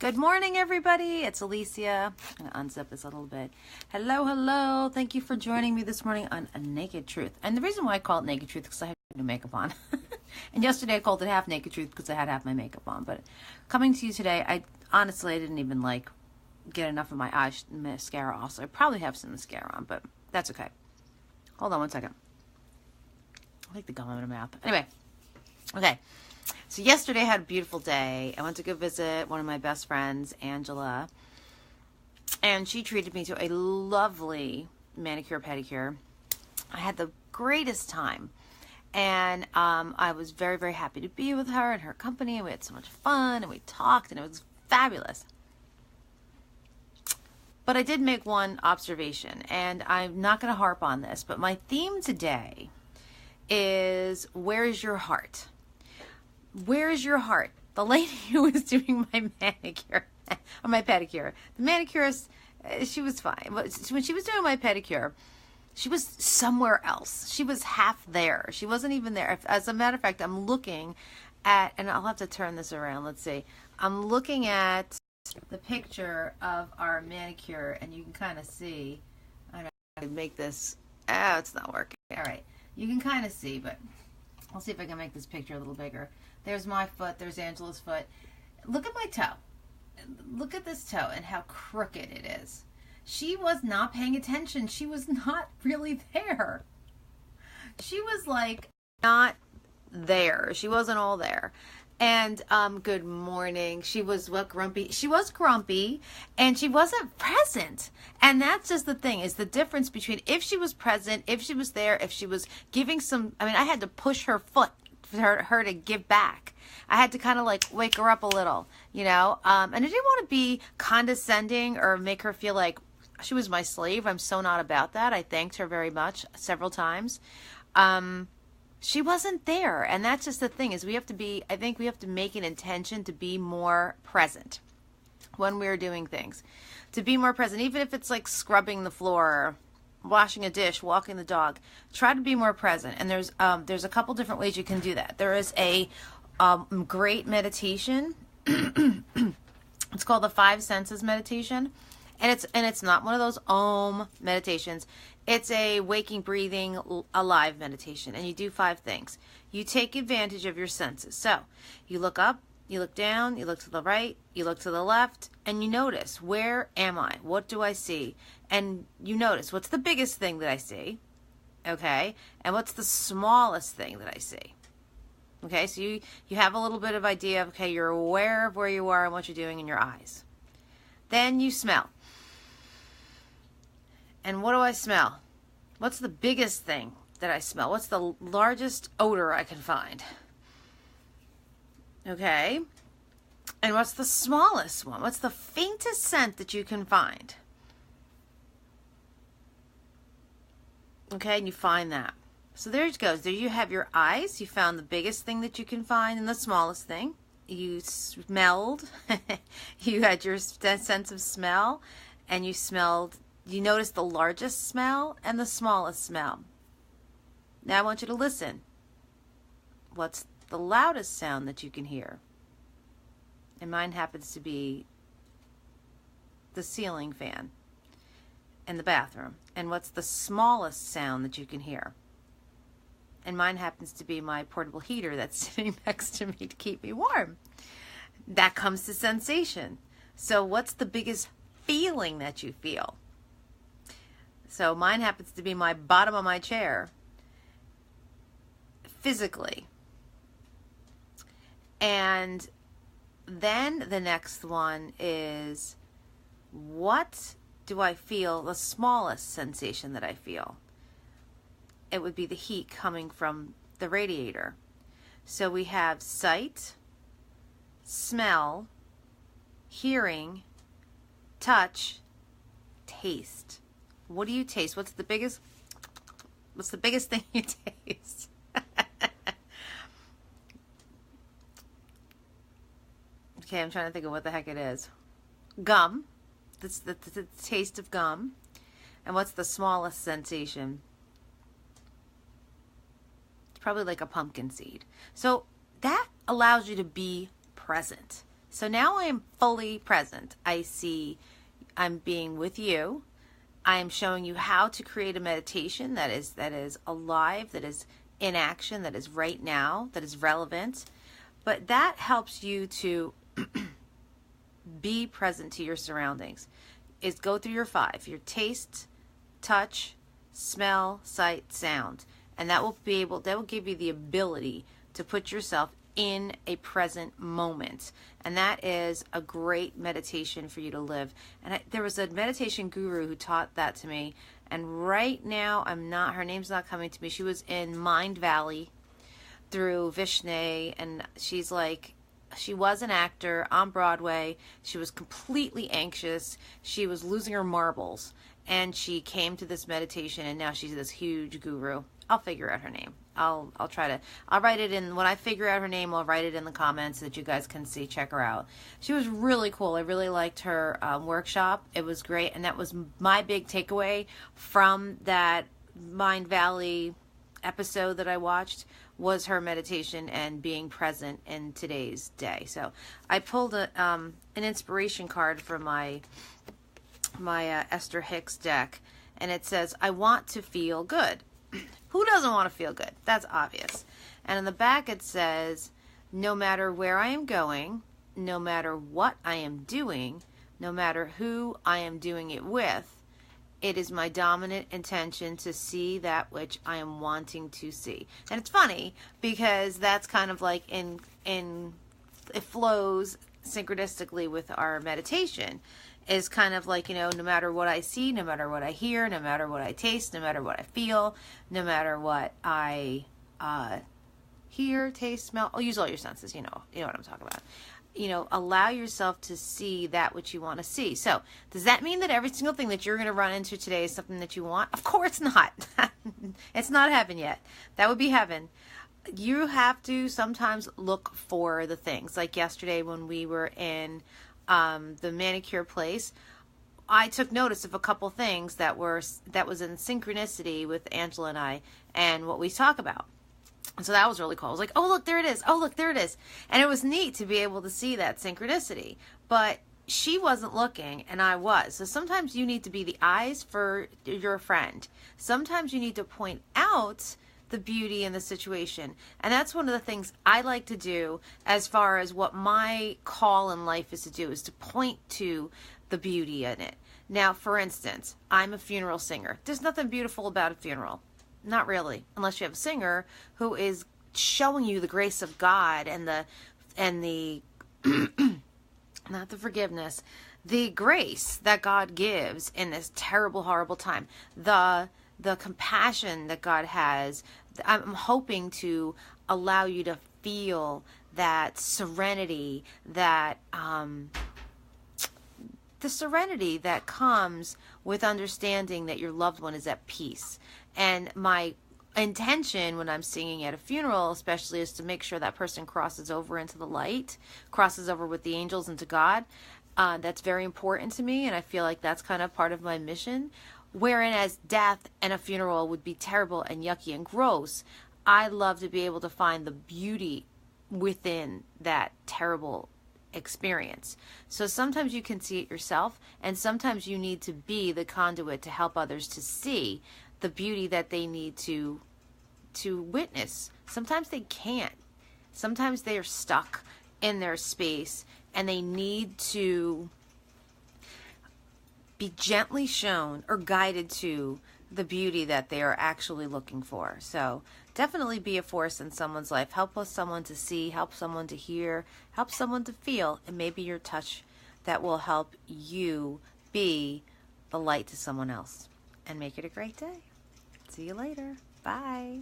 Good morning, everybody. It's Alicia. I'm going to unzip this a little bit. Hello, hello. Thank you for joining me this morning on A Naked Truth. And the reason why I call it Naked Truth is because I had no makeup on. And yesterday I called it Half Naked Truth because I had half my makeup on. But coming to you today, I didn't even get enough of my eye mascara also. I probably have some mascara on, but that's okay. Hold on one second. I like the gum in my mouth. Anyway, okay. So yesterday I had a beautiful day. I went to go visit one of my best friends, Angela, and she treated me to a lovely manicure pedicure. I had the greatest time, and I was very, very happy to be with her and her company, and we had so much fun, and we talked, and it was fabulous. But I did make one observation, and I'm not going to harp on this, but my theme today is, where is your heart? Where is your heart? The lady who was doing my manicure, or my pedicure, the manicurist, she was fine. But when she was doing my pedicure, she was somewhere else. She was half there. She wasn't even there. As a matter of fact, I'm looking at, and I'll have to turn this around. Let's see. I'm looking at the picture of our manicure, and you can kind of see. I don't know how to make this. Oh, it's not working. All right. You can kind of see, but I'll see if I can make this picture a little bigger. There's my foot. There's Angela's foot. Look at my toe. Look at this toe and how crooked it is. She was not paying attention. She was not really there. She was not there. She wasn't all there. And good morning. She was grumpy. She was grumpy and she wasn't present. And that's just the thing, is the difference between if she was present, if she was there, if she was giving I had to push her foot for her to give back. I had to kind of wake her up a little, and I didn't want to be condescending or make her feel like she was my slave. I'm so not about that. I thanked her very much several times. She wasn't there. And that's just the thing, is I think we have to make an intention to be more present when we're doing things, to be more present, even if it's scrubbing the floor, washing a dish, walking the dog. Try to be more present. And there's a couple different ways you can do that. There is a great meditation. It's called the Five Senses meditation, and it's not one of those Om meditations. It's a waking, breathing, alive meditation, and you do 5 things. You take advantage of your senses. So you look up, you look down, you look to the right, you look to the left, and you notice, where am I? What do I see? And you notice, what's the biggest thing that I see? Okay. And what's the smallest thing that I see? Okay. So you have a little bit of idea of, okay, you're aware of where you are and what you're doing in your eyes. Then you smell. And what do I smell? What's the biggest thing that I smell? What's the largest odor I can find? Okay. And what's the smallest one? What's the faintest scent that you can find? Okay, and you find that. So there it goes. There you have your eyes. You found the biggest thing that you can find and the smallest thing. You smelled. You had your sense of smell, and you noticed the largest smell and the smallest smell. Now I want you to listen. What's the loudest sound that you can hear? And mine happens to be the ceiling fan in the bathroom. And what's the smallest sound that you can hear? And mine happens to be my portable heater that's sitting next to me to keep me warm. That comes to sensation. So what's the biggest feeling that you feel? So mine happens to be my bottom of my chair, physically. And then the next one is, what do I feel, the smallest sensation that I feel? It would be the heat coming from the radiator. So we have sight, smell, hearing, touch, taste. What do you taste? What's the biggest thing you taste? Okay, I'm trying to think of what the heck it is. Gum. That's the taste of gum. And what's the smallest sensation? It's probably like a pumpkin seed. So that allows you to be present. So now I am fully present. I see I'm being with you. I am showing you how to create a meditation that is alive, that is in action, that is right now, that is relevant. But that helps you to be present to your surroundings. Is go through your 5, your taste, touch, smell, sight, sound. And that will give you the ability to put yourself in a present moment. And that is a great meditation for you to live. And there was a meditation guru who taught that to me. And right now, her name's not coming to me. She was in Mind Valley through Vishnay. And she was an actor on Broadway. She was completely anxious. She was losing her marbles. And she came to this meditation, and now she's this huge guru. I'll figure out her name. I'll write it in, when I figure out her name, I'll write it in the comments so that you guys can see, check her out. She was really cool. I really liked her workshop. It was great. And that was my big takeaway from that Mind Valley episode that I watched, was her meditation and being present in today's day. So I pulled an inspiration card from my Esther Hicks deck, and it says, I want to feel good. Who doesn't want to feel good? That's obvious. And in the back it says, no matter where I am going, no matter what I am doing, no matter who I am doing it with, it is my dominant intention to see that which I am wanting to see. And it's funny because that's kind of like it flows synchronistically with our meditation. Is kind of like, no matter what I see, no matter what I hear, no matter what I taste, no matter what I feel, no matter what I hear, taste, smell, I'll use all your senses, you know what I'm talking about. Allow yourself to see that which you want to see. So, does that mean that every single thing that you're going to run into today is something that you want? Of course not. It's not heaven yet. That would be heaven. You have to sometimes look for the things. Like yesterday when we were in the manicure place, I took notice of a couple things that was in synchronicity with Angela and I and what we talk about. And so that was really cool. I was like, oh, look, there it is. Oh, look, there it is. And it was neat to be able to see that synchronicity. But she wasn't looking and I was. So sometimes you need to be the eyes for your friend. Sometimes you need to point out the beauty in the situation. And that's one of the things I like to do as far as what my call in life is to do, is to point to the beauty in it. Now, for instance, I'm a funeral singer. There's nothing beautiful about a funeral. Not really, unless you have a singer who is showing you the grace of God and the not the forgiveness, the grace that God gives in this terrible, horrible time. The compassion that God has. I'm hoping to allow you to feel that serenity, that the serenity that comes with understanding that your loved one is at peace. And my intention when I'm singing at a funeral especially is to make sure that person crosses over into the light, crosses over with the angels into God. That's very important to me, and I feel like that's kind of part of my mission. Whereas death and a funeral would be terrible and yucky and gross, I love to be able to find the beauty within that terrible experience. So sometimes you can see it yourself, and sometimes you need to be the conduit to help others to see the beauty that they need to witness. Sometimes they can't. Sometimes they are stuck in their space and they need to be gently shown or guided to the beauty that they are actually looking for. So definitely be a force in someone's life. Help someone to see, help someone to hear, help someone to feel, and maybe your touch that will help you be the light to someone else. And make it a great day. See you later. Bye.